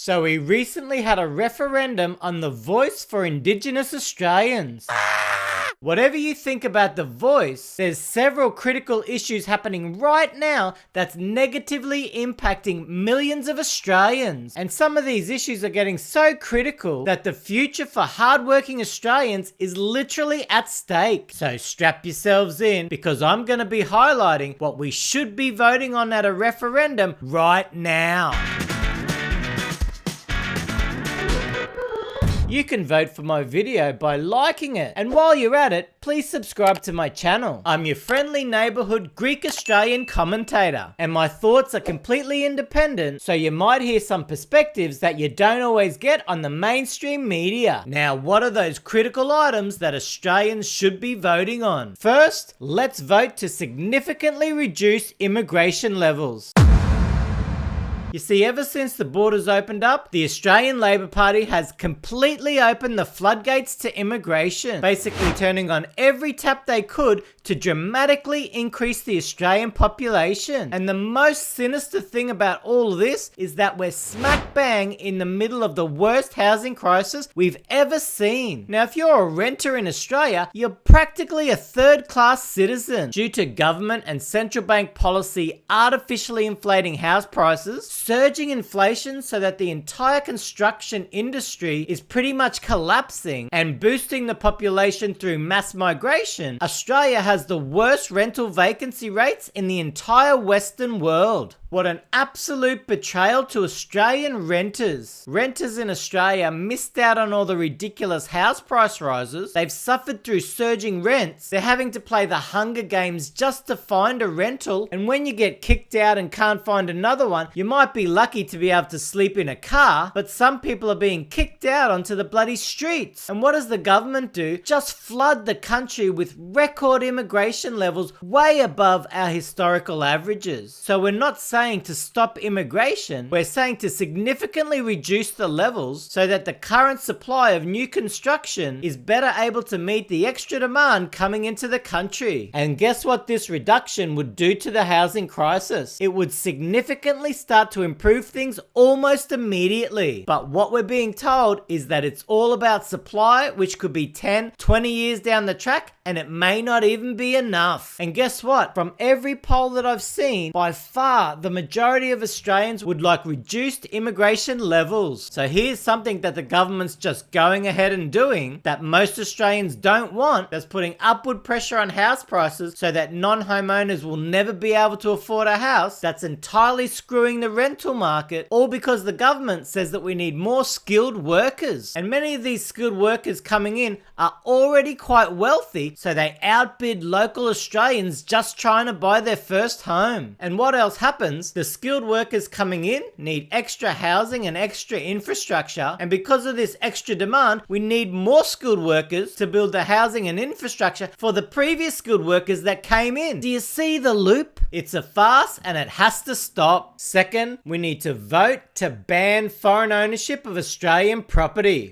So we recently had a referendum on the voice for Indigenous Australians. Whatever you think about the voice, there's several critical issues happening right now that's negatively impacting millions of Australians. And some of these issues are getting so critical that the future for hardworking Australians is literally at stake. So strap yourselves in, because I'm going to be highlighting what we should be voting on at a referendum right now. You can vote for my video by liking it, and while you're at it, please subscribe to my channel. I'm your friendly neighborhood Greek Australian commentator, and my thoughts are completely independent, so you might hear some perspectives that you don't always get on the mainstream media. Now, what are those critical items that Australians should be voting on? First, let's vote to significantly reduce immigration levels. You see, ever since the borders opened up, the Australian Labor Party has completely opened the floodgates to immigration, basically turning on every tap they could to dramatically increase the Australian population. And the most sinister thing about all this is that we're smack bang in the middle of the worst housing crisis we've ever seen. Now, if you're a renter in Australia, you're practically a third-class citizen due to government and central bank policy artificially inflating house prices, surging inflation so that the entire construction industry is pretty much collapsing, and boosting the population through mass migration. Australia has the worst rental vacancy rates in the entire Western world. What an absolute betrayal to Australian renters. Renters in Australia missed out on all the ridiculous house price rises. They've suffered through surging rents. They're having to play the Hunger Games just to find a rental. And when you get kicked out and can't find another one, you might be lucky to be able to sleep in a car, but some people are being kicked out onto the bloody streets. And what does the government do? Just flood the country with record immigration levels way above our historical averages. So we're not saying to stop immigration, we're saying to significantly reduce the levels so that the current supply of new construction is better able to meet the extra demand coming into the country. And guess what this reduction would do to the housing crisis? It would significantly start to improve things almost immediately. But what we're being told is that it's all about supply, which could be 10, 20 years down the track, and it may not even be enough. And guess what? From every poll that I've seen, by far the majority of Australians would like reduced immigration levels. So here's something that the government's just going ahead and doing that most Australians don't want, that's putting upward pressure on house prices so that non-homeowners will never be able to afford a house. That's entirely screwing the rental market, all because the government says that we need more skilled workers. And many of these skilled workers coming in are already quite wealthy, so they outbid local Australians just trying to buy their first home. And what else happens? The skilled workers coming in need extra housing and extra infrastructure, and because of this extra demand, we need more skilled workers to build the housing and infrastructure for the previous skilled workers that came in. Do you see the loop? It's a farce and it has to stop. Second, we need to vote to ban foreign ownership of Australian property.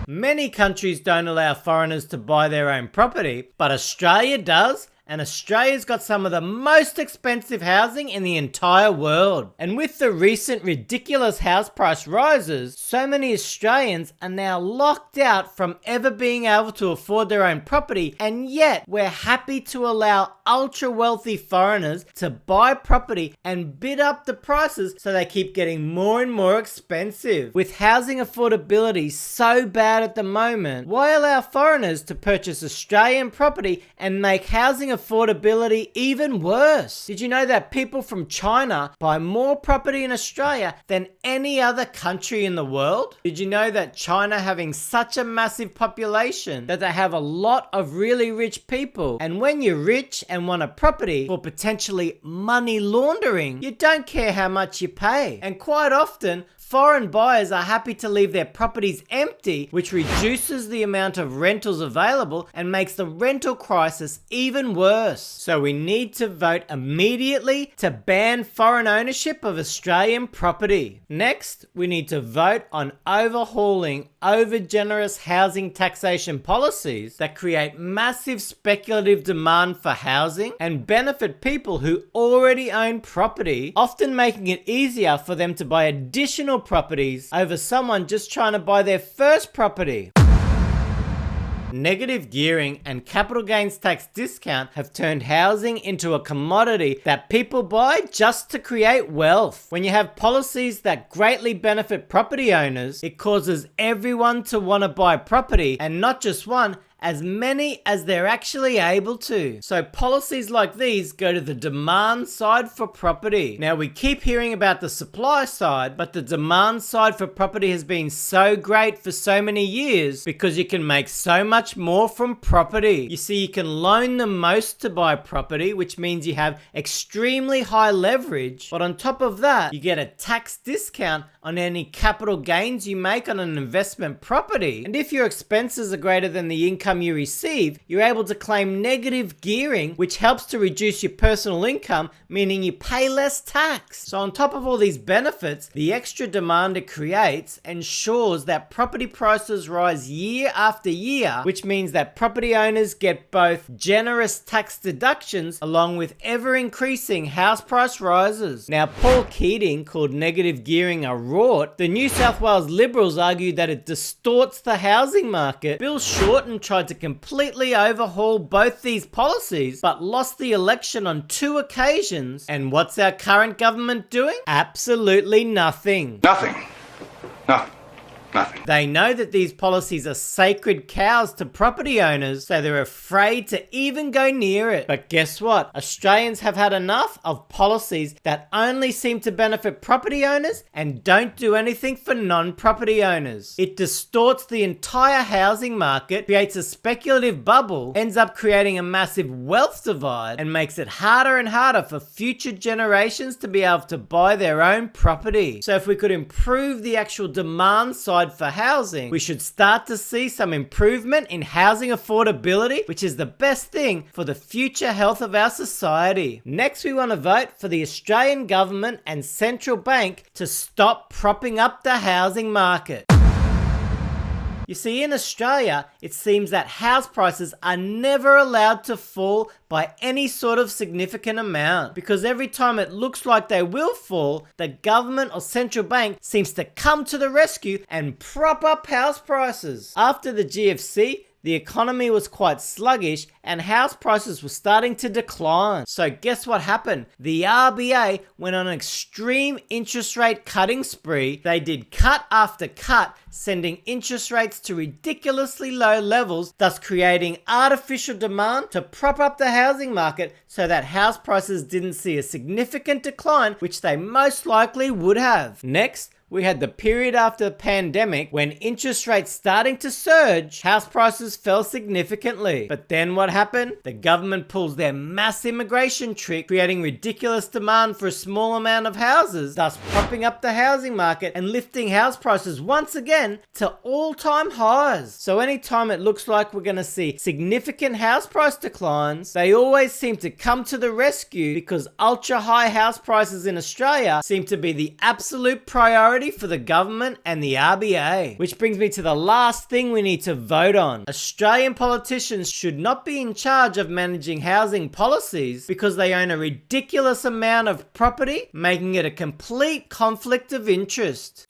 Many countries don't allow foreigners to buy their own property, but Australia does. And Australia's got some of the most expensive housing in the entire world. And with the recent ridiculous house price rises, so many Australians are now locked out from ever being able to afford their own property, and yet we're happy to allow ultra wealthy foreigners to buy property and bid up the prices so they keep getting more and more expensive. With housing affordability so bad at the moment, why allow foreigners to purchase Australian property and make housing affordability even worse? Did you know that people from China buy more property in Australia than any other country in the world? Did you know that China, having such a massive population, that they have a lot of really rich people, and when you're rich and want a property for potentially money laundering, you don't care how much you pay. And quite often, foreign buyers are happy to leave their properties empty, which reduces the amount of rentals available and makes the rental crisis even worse. worse. So we need to vote immediately to ban foreign ownership of Australian property. Next, we need to vote on overhauling over-generous housing taxation policies that create massive speculative demand for housing and benefit people who already own property, often making it easier for them to buy additional properties over someone just trying to buy their first property. Negative gearing and capital gains tax discount have turned housing into a commodity that people buy just to create wealth. When you have policies that greatly benefit property owners, it causes everyone to want to buy property, and not just one, as many as they're actually able to. So policies like these go to the demand side for property. Now we keep hearing about the supply side, but the demand side for property has been so great for so many years because you can make so much more from property. You see, you can loan the most to buy property, which means you have extremely high leverage, but on top of that, you get a tax discount on any capital gains you make on an investment property. And if your expenses are greater than the income you receive, you're able to claim negative gearing, which helps to reduce your personal income, meaning you pay less tax. So on top of all these benefits, the extra demand it creates ensures that property prices rise year after year, which means that property owners get both generous tax deductions along with ever-increasing house price rises. Now, Paul Keating called negative gearing a rort. The New South Wales Liberals argued that it distorts the housing market. Bill Shorten tried to completely overhaul both these policies, but lost the election on 2 occasions. And what's our current government doing? Absolutely nothing. Nothing. They know that these policies are sacred cows to property owners, so they're afraid to even go near it. But guess what? Australians have had enough of policies that only seem to benefit property owners and don't do anything for non-property owners. It distorts the entire housing market, creates a speculative bubble, ends up creating a massive wealth divide, and makes it harder and harder for future generations to be able to buy their own property. So if we could improve the actual demand side for housing, we should start to see some improvement in housing affordability, which is the best thing for the future health of our society. Next, we want to vote for the Australian government and central bank to stop propping up the housing market. You see, in Australia, it seems that house prices are never allowed to fall by any sort of significant amount, because every time it looks like they will fall, the government or central bank seems to come to the rescue and prop up house prices. After the GFC, the economy was quite sluggish and house prices were starting to decline. So guess what happened? The RBA went on an extreme interest rate cutting spree. They did cut after cut, sending interest rates to ridiculously low levels, thus creating artificial demand to prop up the housing market so that house prices didn't see a significant decline, which they most likely would have. Next, we had the period after the pandemic when interest rates starting to surge, house prices fell significantly. But then what happened? The government pulls their mass immigration trick, creating ridiculous demand for a small amount of houses, thus propping up the housing market and lifting house prices once again to all-time highs. So anytime it looks like we're going to see significant house price declines, they always seem to come to the rescue, because ultra-high house prices in Australia seem to be the absolute priority for the government and the RBA. Which brings me to the last thing we need to vote on. Australian politicians should not be in charge of managing housing policies because they own a ridiculous amount of property, making it a complete conflict of interest.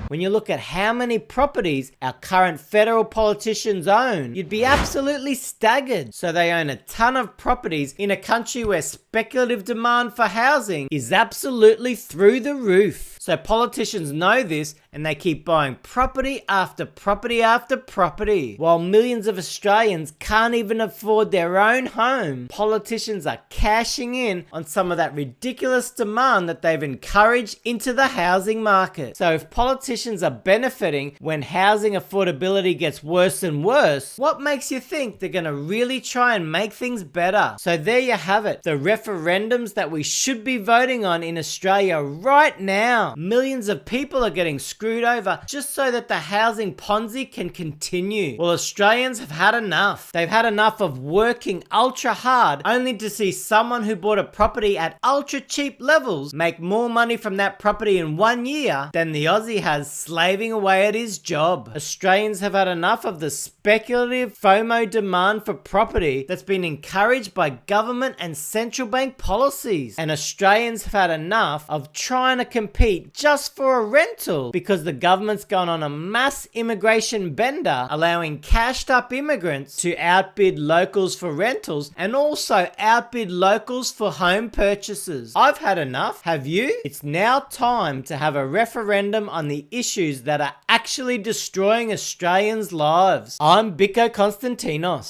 When you look at how many properties our current federal politicians own, you'd be absolutely staggered. So they own a ton of properties in a country where speculative demand for housing is absolutely through the roof. So politicians know this and they keep buying property after property after property. While millions of Australians can't even afford their own home, politicians are cashing in on some of that ridiculous demand that they've encouraged into the housing market. So if politicians are benefiting when housing affordability gets worse and worse, what makes you think they're going to really try and make things better? So there you have it, the referendums that we should be voting on in Australia right now. Millions of people are getting screwed screwed over just so that the housing Ponzi can continue. Well, Australians have had enough. They've had enough of working ultra hard only to see someone who bought a property at ultra cheap levels make more money from that property in 1 year than the Aussie has slaving away at his job. Australians have had enough of the speculative FOMO demand for property that's been encouraged by government and central bank policies. And Australians have had enough of trying to compete just for a rental because the government's gone on a mass immigration bender, allowing cashed up immigrants to outbid locals for rentals and also outbid locals for home purchases. I've had enough. Have you? It's now time to have a referendum on the issues that are actually destroying Australians' lives. I'm Biko Konstantinos.